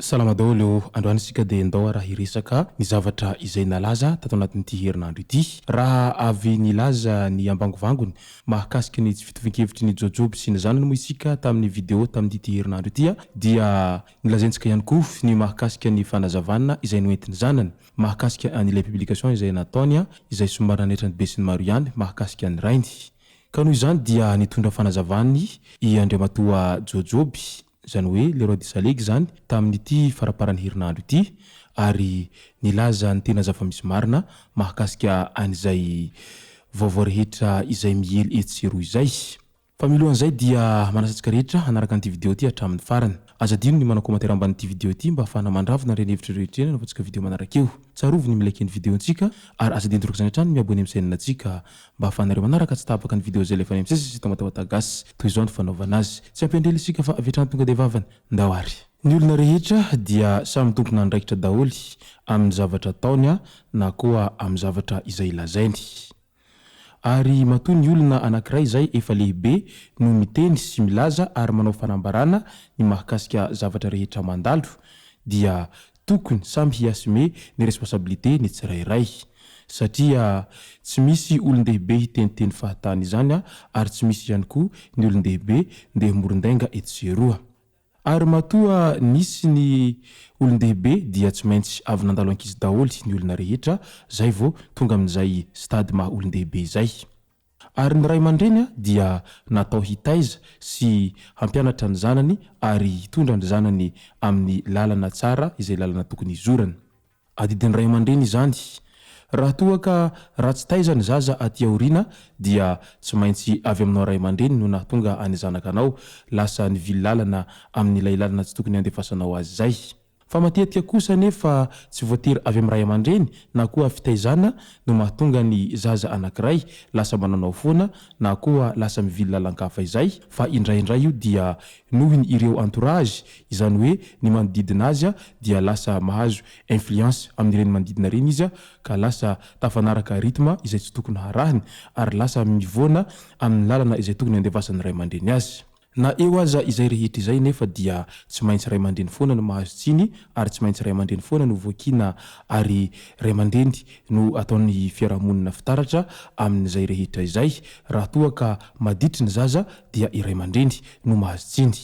Salama daholo androany isika dia ndao raha hiresaka ny zavatra izay nalaza tato anatin'ity herinandro ity. Raha avy nilaza ny ambangovangony mahakasika ny fitovian-kevitry ny Jojoby sy ny zanany moa isika tamin'ny vidéo tamin'ity herinandro ity dia nilazaintsika ihany koa ny mahakasika ny fanazavana izay noentiny zanany mahakasika an'ilay publication izay nataony izay somary nanetrany be sy ny maro ihany mahakasika ny rainy. Ka noho izany dia nitondra fanazavany i Andriamatoa Jojoby zany hoe le roi d'Isalegy zany tamin'ity faraparan'ny herinandro ity ary nilaza ny tena zava-misy marina mahakasika an'izay vaovao rehetra izay miely etsero izay. Fa milohan'izay dia manasantsika rehetra hanaraka an'ity vidéo ity hatramin'ny farany. Aza dino ny manao commentaire ambanin'ity vidéo ity mba ahafahana mandravona ireny hevitra rehetra eny anaovantsika vidéo manaraka eo. Tsarovy ny milike ny vidéontsika ary aza dino toraka izany hatrany miabony amin'ny chaîne-natsika mba ahafahanareo manaraka tsy tapaka ny vidéo izay lefa any amin'sesy sy tamatawata gasy toy izao ny fanaovana azy. Tsy ampendrely isika fa avetrany tonga dia vavany ndao ary. Ny olona rehetra dia samy tompona andraikitra daholy amin'ny zavatra ataony na koa amin'ny zavatra izay lazainy. Ary matoa ny olona anankiray izay efa lehibe no miteny sy milaza ary manao fanambarana ny mahakasika zavatra rehetra mandalo dia tokony samy hiasime ny responsabilité ny tsirairay satria tsy misy olon-dehibe hiteniteny fahatany izany ary tsy misy ihany koa ny olon-dehibe ndeha morondainga eto sy eroa. Ary matoa nisy ny olon-dehibe dia tsy maintsy avy nandalo ankizy daholy ny olona rehetra zay vao tonga amin'izay stady maha olon-dehibe izay. Ary ny ray aman-dreny dia natao hitaiza sy hampianatra ny zanany ary hitondra ny zanany amin'ny lalana tsara izay lalana tokony hizorana. Adidin'ny ray aman-dreny izany. Raha toa ka ratsy taiza ny zaza aty aoriana dia tsy maintsy avy aminao ray aman-dreny no nahatonga any zanakanao lasa nivily lalana amin'ilay lalana tsy tokony andefasanao azy zay. Fa matetika kosa nefa tsy voatery avy amin'ny ray aman-dreny na koa fitaizana no mahatonga ny zaza anankiray lasa mananao foana na koa lasa mivily lalan-kafa izay fa indraindray io dia nohony ireo entourage izany hoe ny manodidina azy dia lasa mahazo influence amin'ireny manodidina reny izy ka lasa tafanaraka rythme izay tsy tokony harahiny ary lasa mivoana amin'ny lalana izay tokony andefasan'ny ray aman-dreny azy. Na eo aza izay rehetra izay nefa dia tsy maintsy ray aman-dreny foana no mahazo tsiny ary tsy maintsy ray aman-dreny foana no voakina ary ray aman-dreny no ataony fiarahamonina fitaratra amin'izay rehetra izay. Raha toa ka maditry ny zaza dia i ray aman-dreny no mahazo tsiny.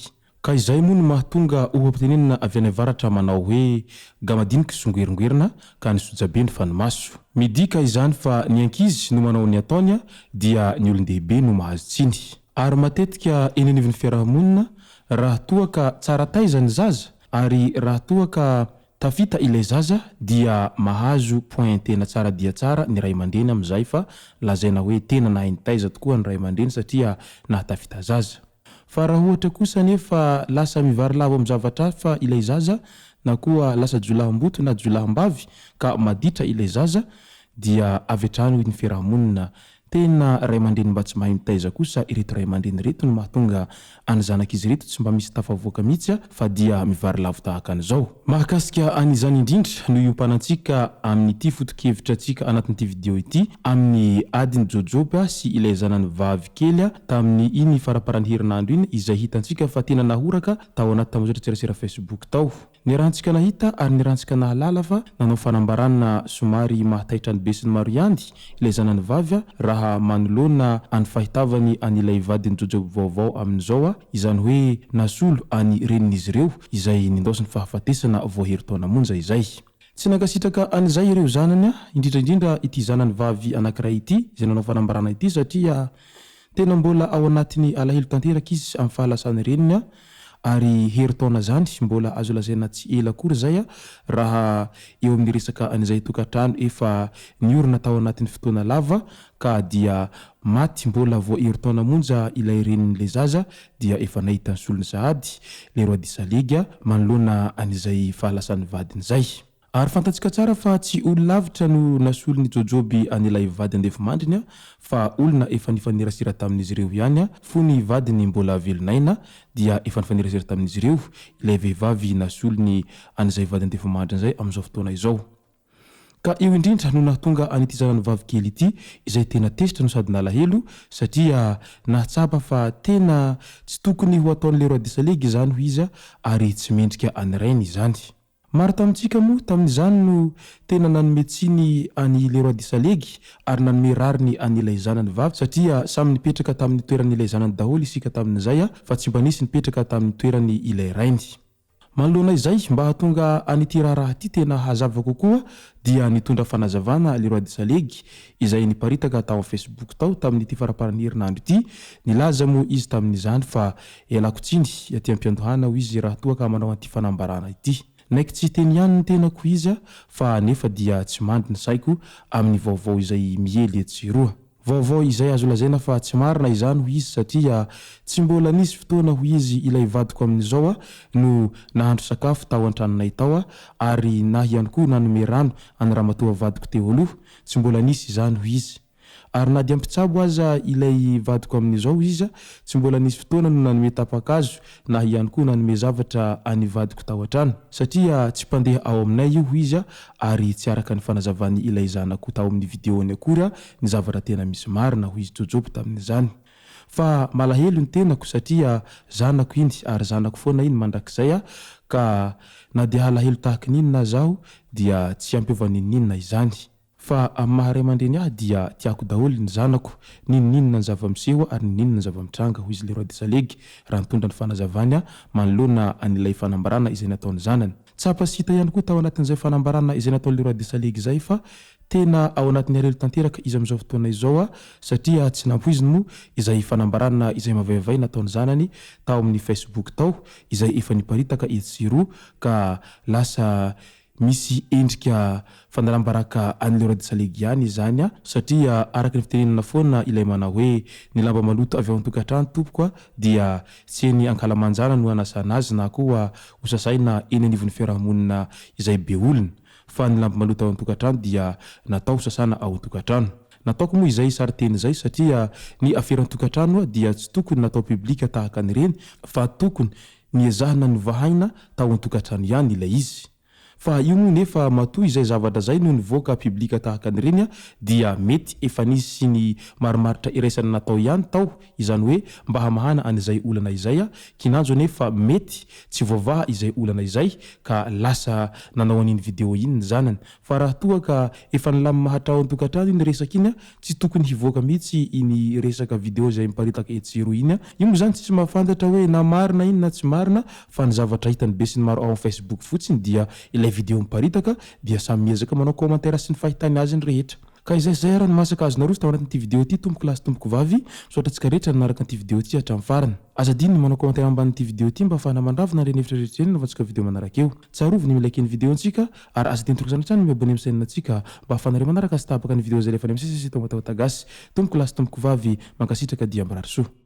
Ka izay moa no mahatonga oham-pitenenina avy any avaratra manao hoe gamadinika songoeringoerina ka ny sojabe ny fanomaso. Midika izany fa ny ankizy no manao ny ataony dia ny olon-dehibe no mahazo tsiny. Ary matetika eny anivon'ny fiarahamonina raha toa ka tsara taiza ny zaza ary raha toa ka tafita ilay zaza dia mahazo point tena tsara dia tsara ny ray aman-dreny amin'izay fa lazaina hoe tena nahainy taiza tokoa ny ray aman-dreny satria nahatafita zaza. Fa raha ohatra kosa nefa lasa mivary lavo amin'ny zavatra fa ilay zaza na koa lasa jolaham-boto na jolaham-bavy ka maditra ilay zaza dia avy hatrany ny fiarahamonina tena ray aman-dreny mba tsy mahay mitaiza kosa ireto ray aman-dreny reto no mahatonga any zanak'izy reto tsy mba misy tafavoaka mihitsy fa dia mivary lavo tahaka an'izao. Mahakasika an'izany indrindra no iompanan-tsika amin'ity foto-kevitra antsika anatin'ity vidéo ity amin'ny adiny Jojoby sy ilay zanany vavy kely tamin'ny iny faraparan'ny herinandro iny izay hitantsika fa tena nahoraka tao anaty tamozatra tserasera Facebook tao. Ny rahantsika nahita ary ny rahantsika nahalala fa nanao fanambarana somary mahataitra ny be sy ny maro ihany ilay zanany vavy raha manoloana any fahitavany an'ilay vadiny Jojoby vaovao amin'izao izany hoe nasolo any renin'izy ireo izay nindaosiny fahafatesana voaheri-taona monja izay. Tsy nankasitraka an'izay ireo zanany indrindra ity zanany vavy anankiray ity izay nanao fanambarana ity satria tena mbola ao anatiny alahelo tanteraka izy amin'ny fahalasany reniny ary heri-taona zany mbola azo lazaina tsy ela akory zay raha eo amin'ny resaka an'izay tokantrano efa niorina tao anatin'ny fotoana lava ka dia maty mbola vao heri-taona monja ilay renin'le zaza dia efa nahita ny solony sahady le roi d'Isalegy manoloana an'izay fahalasan'ny vadiny zay. Ary fantatsika tsara fa tsy olona lavitra no nasolo ny jojoby anilay vady andefy mandriny fa olona efa nifanirasira tamin'izy ireo ihany fo ny vadiny mbola velonaina dia efa nifanirasira tamin'izy ireo ilay vehivavy nasolo ny an'izay vady andefy mandriny zay amin'izao fotoana izao. Ka io indrindra no nahatonga an'ity zanany vavikely ity izay tena tesitra no sady nalahelo satria nahatsapa fa tena tsy tokony ho ataon'le roi de Salegy izany ho izy ary tsy mendrika an'irainy izany. Maro tamintsika moa tamin'izany no tena nanome tsiny any le roi de Salegy ary nanome rariny an'ilay zanany vavy satria samy nipetraka tamin'ny toeran'ilay zanany daholo isika tamin'izay fa tsy mba nisy nipetraka tamin'ny toerany ilay rainy. Manoloana izay mba hahatonga an'ity raharaha ity tena hazava kokoa dia nitondra fanazavana le roi de Salegy izay niparitaka tao amin'ny Facebook tao tamin'ity faraparan'ny herinandro ity. Nilaza moa izy tamin'izany fa ialako tsiny aty am-piandohana ho izy raha toa ka manao an'ity fanambarana ity. Naiky tsy teny ihany ny tenako izy fa nefa dia tsy mandry ny saiko amin'ny vaovao izay miely etsiroa. Vaovao izay azo lazaina fa tsy marina izany ho izy satria tsy mbola nisy fotoana ho izy ilay vadiko amin'izao no nahandro sakafo tao an-tranonay tao ary na ihany koa nanome rano any ramatoa vadiko teo aloha, tsy mbola nisy izany ho izy. Ary na dia mpitsabo aza ilay vadiko amin'izao izy tsy mbola nisy fotoana no nanome tapakazo na ihany koa nanome zavatra any vadiko tao an-trano satria tsy mpandeha ao aminay io izy ary tsy araka ny fanazavany ilay zanako tao amin'ny videony akory ny zavatra tena misy marina ho izy jojoby tamin'izany. Fa malahelo ny tenako satria zanako iny ary zanako foana iny mandrakizay ka na dia halahelo tahaka ninona zaho dia tsy ampiovan'inona izany. Fa amin'ny maharay aman-dreny dia tiako daholo ny zanako ninona ny zava-miseho ary ninona ny zava-mitranga ho izy le roi de Salegy raha nitondra ny fanazavany manoloana an'ilay fanambarana izay nataony zanany. Tsapa sy hita ihany koa tao anatin'izay fanambarana izay nataony le roi de Salegy izay fa tena ao anatin'ny harelo tanteraka izy amin'izao fotoana izao satria tsy nampoiziny moa izay fanambarana izay mavaivay nataony zanany tao amin'ny Facebook tao izay efa niparitaka etsiroa ka lasa misy endrika fanalambaraka an'le roi de Salegy ihany izany satria araka ny fitenenana foana ilay manao hoe ny lamba maloto avy ao an-tokantrano tompoko dia tsy ny ankalamanjana no anasana azy na koa hosasaina eny anivon'ny fiarahamonina izay be olona fa ny lamba maloto ao an-tokantrano dia natao hosasana ao an-tokantrano. Nataoko moa izay sary teny izay satria ny aferan'ny tokantrano dia tsy tokony natao publika tahaka an'ireny fa tokony niezahana novahaina tao an-tokantrano ihany ilay izy. Fa io moa nefa matoa izay zavatra zay no nivoaka publika tahaka an'ireny dia mety efa nisy ny marimaritra iraisana natao ihany tao izany hoe mba hamahana an'izay olana izay kinanjo nefa mety tsy voavaha izay olana izay ka lasa nanao an'iny video iny ny zanany. Fa raha toa ka efa nilamy mahatra ao an-tokantrano iny resaka iny tsy tokony hivoaka mihitsy iny resaka video izay miparitaka etsiro iny. Io moa zany tsy mahafantatra hoe na marina iny na tsy marina fa ny zavatra hitany be sy ny maro ao amin'ny Facebook fotsiny dia ilay video miparitaka dia samy miezaka manao commentaire sy ny fahitany azy ny rehetra. Ka izay raha ny masaka azonareo tao anatin'ity video ity tompoko lasy tompoko vavy misaotra antsika rehetra nanaraka an'ity video ity hatramin'ny farany. Azadiny manao commentaire ambanin'ity video ity mba ahafahana mandravina ireny hevitra rehetra ireny novantsika video manaraka eo. Tsarovy ny milike ny video antsika ary azadiny torokana hatrany miabone amin'ny chaîne antsika mba ahafahanareo manaraka sy tabaka ny video zay rehefa ny misesy tao matahotagasy. Tompoko lasy tompoko vavy mankasitraka dia mbarary soa.